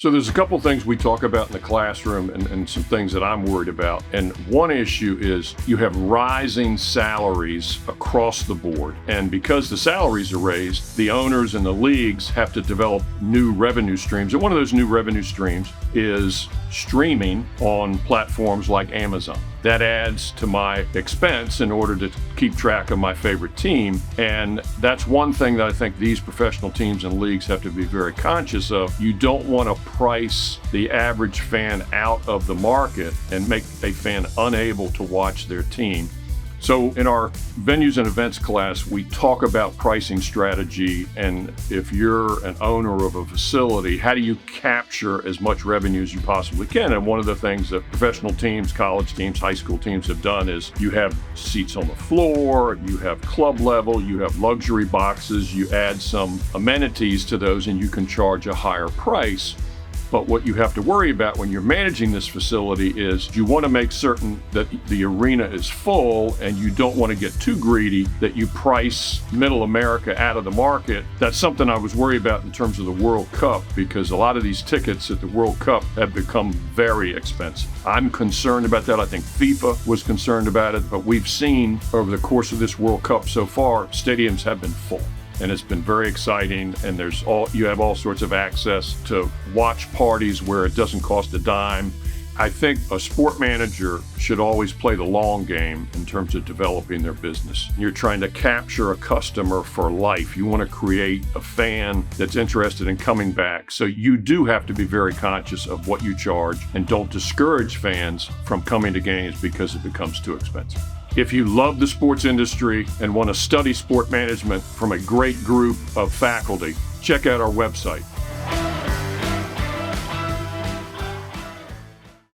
So there's a couple things we talk about in the classroom and some things that I'm worried about. And one issue is you have rising salaries across the board. And because the salaries are raised, the owners and the leagues have to develop new revenue streams. And one of those new revenue streams is streaming on platforms like Amazon. That adds to my expense in order to keep track of my favorite team. And that's one thing that I think these professional teams and leagues have to be very conscious of. You don't want to price the average fan out of the market and make a fan unable to watch their team. So in our venues and events class, we talk about pricing strategy, and if you're an owner of a facility, how do you capture as much revenue as you possibly can? And one of the things that professional teams, college teams, high school teams have done is you have seats on the floor, you have club level, you have luxury boxes, you add some amenities to those, and you can charge a higher price. But what you have to worry about when you're managing this facility is you want to make certain that the arena is full, and you don't want to get too greedy that you price middle America out of the market. That's something I was worried about in terms of the World Cup, because a lot of these tickets at the World Cup have become very expensive. I'm concerned about that. I think FIFA was concerned about it, but we've seen over the course of this World Cup so far, stadiums have been full. And it's been very exciting, and you have all sorts of access to watch parties where it doesn't cost a dime. I think a sport manager should always play the long game in terms of developing their business. You're trying to capture a customer for life. You want to create a fan that's interested in coming back. So you do have to be very conscious of what you charge, and don't discourage fans from coming to games because it becomes too expensive. If you love the sports industry and want to study sport management from a great group of faculty, check out our website,